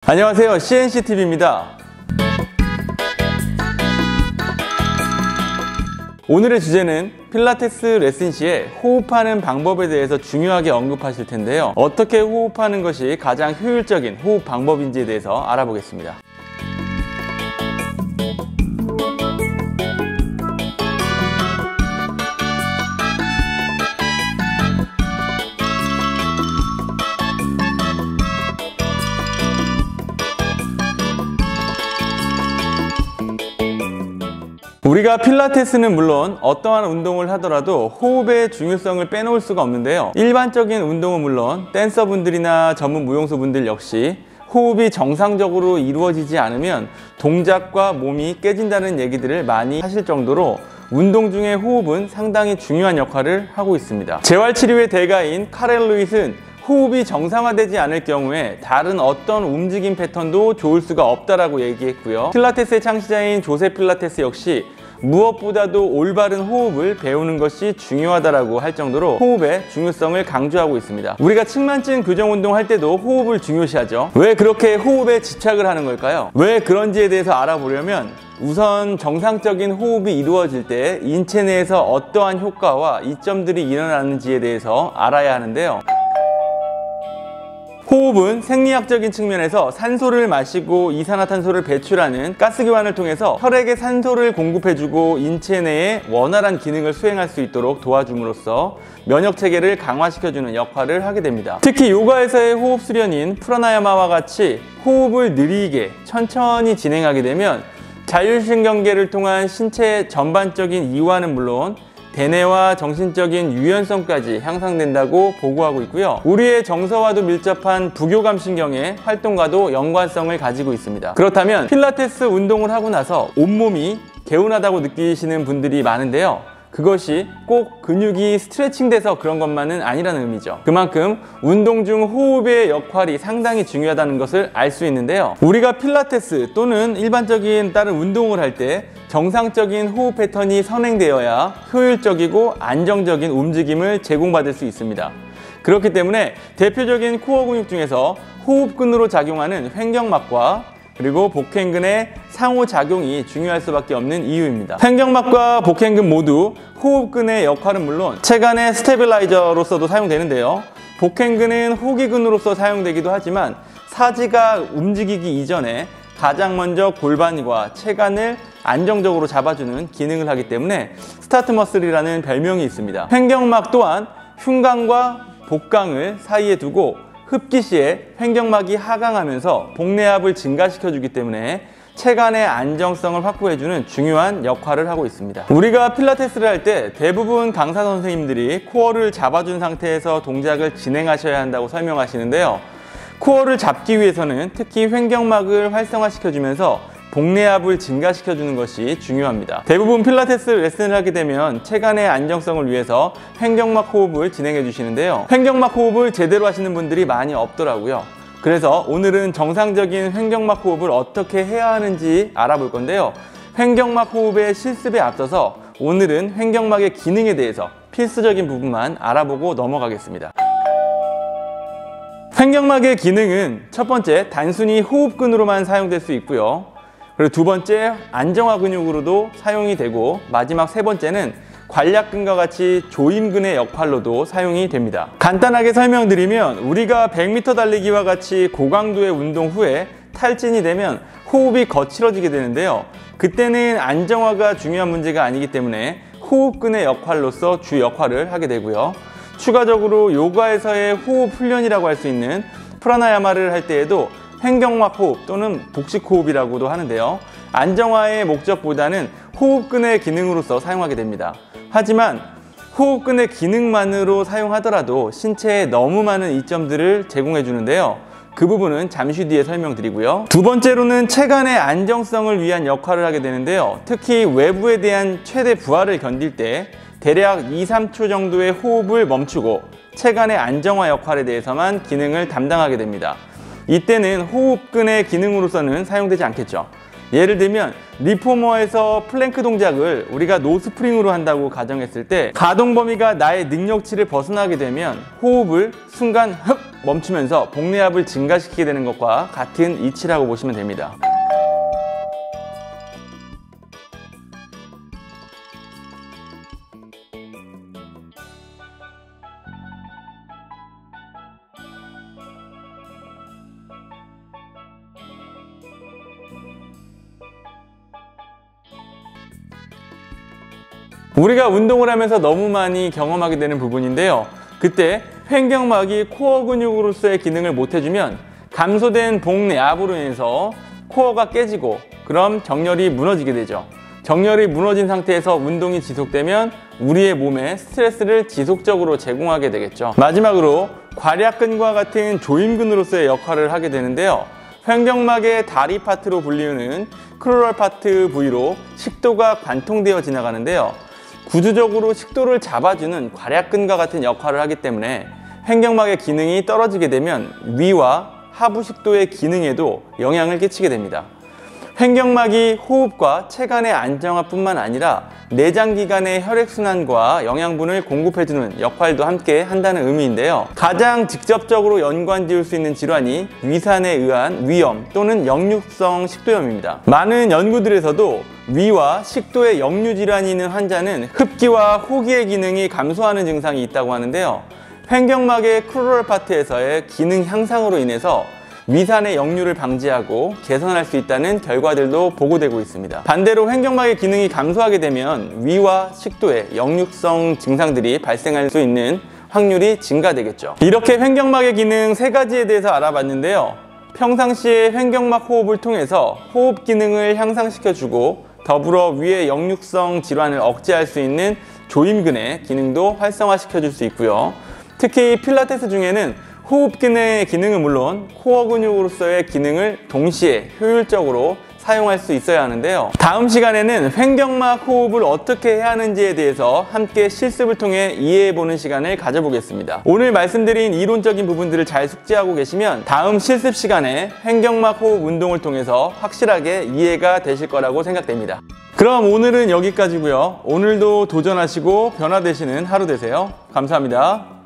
안녕하세요, CNCTV입니다. 오늘의 주제는 필라테스 레슨 시에 호흡하는 방법에 대해서 중요하게 언급하실 텐데요. 어떻게 호흡하는 것이 가장 효율적인 호흡 방법인지에 대해서 알아보겠습니다. 우리가 필라테스는 물론 어떠한 운동을 하더라도 호흡의 중요성을 빼놓을 수가 없는데요. 일반적인 운동은 물론 댄서분들이나 전문 무용수분들 역시 호흡이 정상적으로 이루어지지 않으면 동작과 몸이 깨진다는 얘기들을 많이 하실 정도로 운동 중에 호흡은 상당히 중요한 역할을 하고 있습니다. 재활치료의 대가인 카렐 루잇은 호흡이 정상화되지 않을 경우에 다른 어떤 움직임 패턴도 좋을 수가 없다라고 얘기했고요. 필라테스의 창시자인 조세 필라테스 역시 무엇보다도 올바른 호흡을 배우는 것이 중요하다라고 할 정도로 호흡의 중요성을 강조하고 있습니다. 우리가 측만증 교정 운동 할 때도 호흡을 중요시하죠. 왜 그렇게 호흡에 집착을 하는 걸까요? 왜 그런지에 대해서 알아보려면 우선 정상적인 호흡이 이루어질 때 인체 내에서 어떠한 효과와 이점들이 일어나는지에 대해서 알아야 하는데요. 호흡은 생리학적인 측면에서 산소를 마시고 이산화탄소를 배출하는 가스교환을 통해서 혈액에 산소를 공급해주고 인체 내에 원활한 기능을 수행할 수 있도록 도와줌으로써 면역체계를 강화시켜주는 역할을 하게 됩니다. 특히 요가에서의 호흡 수련인 프라나야마와 같이 호흡을 느리게 천천히 진행하게 되면 자율신경계를 통한 신체 전반적인 이완은 물론 대뇌와 정신적인 유연성까지 향상된다고 보고하고 있고요. 우리의 정서와도 밀접한 부교감신경의 활동과도 연관성을 가지고 있습니다. 그렇다면 필라테스 운동을 하고 나서 온몸이 개운하다고 느끼시는 분들이 많은데요. 그것이 꼭 근육이 스트레칭돼서 그런 것만은 아니라는 의미죠. 그만큼 운동 중 호흡의 역할이 상당히 중요하다는 것을 알 수 있는데요. 우리가 필라테스 또는 일반적인 다른 운동을 할 때 정상적인 호흡 패턴이 선행되어야 효율적이고 안정적인 움직임을 제공받을 수 있습니다. 그렇기 때문에 대표적인 코어 근육 중에서 호흡근으로 작용하는 횡격막과 그리고 복행근의 상호작용이 중요할 수밖에 없는 이유입니다. 횡격막과 복행근 모두 호흡근의 역할은 물론 체간의 스테빌라이저로서도 사용되는데요. 복행근은 호기근으로서 사용되기도 하지만 사지가 움직이기 이전에 가장 먼저 골반과 체간을 안정적으로 잡아주는 기능을 하기 때문에 스타트 머슬이라는 별명이 있습니다. 횡격막 또한 흉곽과 복강을 사이에 두고 흡기 시에 횡격막이 하강하면서 복내압을 증가시켜주기 때문에 체간의 안정성을 확보해주는 중요한 역할을 하고 있습니다. 우리가 필라테스를 할 때 대부분 강사 선생님들이 코어를 잡아준 상태에서 동작을 진행하셔야 한다고 설명하시는데요. 코어를 잡기 위해서는 특히 횡격막을 활성화시켜주면서 복내압을 증가시켜주는 것이 중요합니다. 대부분 필라테스 레슨을 하게 되면 체간의 안정성을 위해서 횡격막 호흡을 진행해 주시는데요. 횡격막 호흡을 제대로 하시는 분들이 많이 없더라고요. 그래서 오늘은 정상적인 횡격막 호흡을 어떻게 해야 하는지 알아볼 건데요. 횡격막 호흡의 실습에 앞서서 오늘은 횡격막의 기능에 대해서 필수적인 부분만 알아보고 넘어가겠습니다. 횡격막의 기능은 첫 번째, 단순히 호흡근으로만 사용될 수 있고요. 그리고 두 번째, 안정화 근육으로도 사용이 되고 마지막 세 번째는 관략근과 같이 조임근의 역할로도 사용이 됩니다. 간단하게 설명드리면 우리가 100m 달리기와 같이 고강도의 운동 후에 탈진이 되면 호흡이 거칠어지게 되는데요. 그때는 안정화가 중요한 문제가 아니기 때문에 호흡근의 역할로서 주 역할을 하게 되고요. 추가적으로 요가에서의 호흡 훈련이라고 할 수 있는 프라나야마를 할 때에도 횡격막 호흡 또는 복식 호흡이라고도 하는데요. 안정화의 목적보다는 호흡근의 기능으로서 사용하게 됩니다. 하지만 호흡근의 기능만으로 사용하더라도 신체에 너무 많은 이점들을 제공해 주는데요. 그 부분은 잠시 뒤에 설명드리고요. 두 번째로는 체간의 안정성을 위한 역할을 하게 되는데요. 특히 외부에 대한 최대 부하를 견딜 때 대략 2-3초 정도의 호흡을 멈추고 체간의 안정화 역할에 대해서만 기능을 담당하게 됩니다. 이때는 호흡근의 기능으로서는 사용되지 않겠죠. 예를 들면 리포머에서 플랭크 동작을 우리가 노스프링으로 한다고 가정했을 때 가동 범위가 나의 능력치를 벗어나게 되면 호흡을 순간 흡 멈추면서 복내압을 증가시키게 되는 것과 같은 이치라고 보시면 됩니다. 우리가 운동을 하면서 너무 많이 경험하게 되는 부분인데요. 그때 횡격막이 코어 근육으로서의 기능을 못해주면 감소된 복내압으로 인해서 코어가 깨지고 그럼 정렬이 무너지게 되죠. 정렬이 무너진 상태에서 운동이 지속되면 우리의 몸에 스트레스를 지속적으로 제공하게 되겠죠. 마지막으로 괄약근과 같은 조임근으로서의 역할을 하게 되는데요. 횡격막의 다리 파트로 불리우는 크루럴 파트 부위로 식도가 관통되어 지나가는데요. 구조적으로 식도를 잡아주는 괄약근과 같은 역할을 하기 때문에 횡격막의 기능이 떨어지게 되면 위와 하부 식도의 기능에도 영향을 끼치게 됩니다. 횡격막이 호흡과 체간의 안정화뿐만 아니라 내장기관의 혈액순환과 영양분을 공급해주는 역할도 함께 한다는 의미인데요. 가장 직접적으로 연관지을 수 있는 질환이 위산에 의한 위염 또는 역류성 식도염입니다. 많은 연구들에서도 위와 식도에 역류 질환이 있는 환자는 흡기와 호기의 기능이 감소하는 증상이 있다고 하는데요. 횡격막의 크루럴 파트에서의 기능 향상으로 인해서 위산의 역류를 방지하고 개선할 수 있다는 결과들도 보고되고 있습니다. 반대로 횡격막의 기능이 감소하게 되면 위와 식도에 역류성 증상들이 발생할 수 있는 확률이 증가되겠죠. 이렇게 횡격막의 기능 3가지에 대해서 알아봤는데요. 평상시에 횡격막 호흡을 통해서 호흡 기능을 향상시켜주고 더불어 위의 역류성 질환을 억제할 수 있는 조임근의 기능도 활성화시켜줄 수 있고요. 특히 필라테스 중에는 호흡기의 기능은 물론 코어 근육으로서의 기능을 동시에 효율적으로 사용할 수 있어야 하는데요. 다음 시간에는 횡격막 호흡을 어떻게 해야 하는지에 대해서 함께 실습을 통해 이해해보는 시간을 가져보겠습니다. 오늘 말씀드린 이론적인 부분들을 잘 숙지하고 계시면 다음 실습 시간에 횡격막 호흡 운동을 통해서 확실하게 이해가 되실 거라고 생각됩니다. 그럼 오늘은 여기까지고요. 오늘도 도전하시고 변화되시는 하루 되세요. 감사합니다.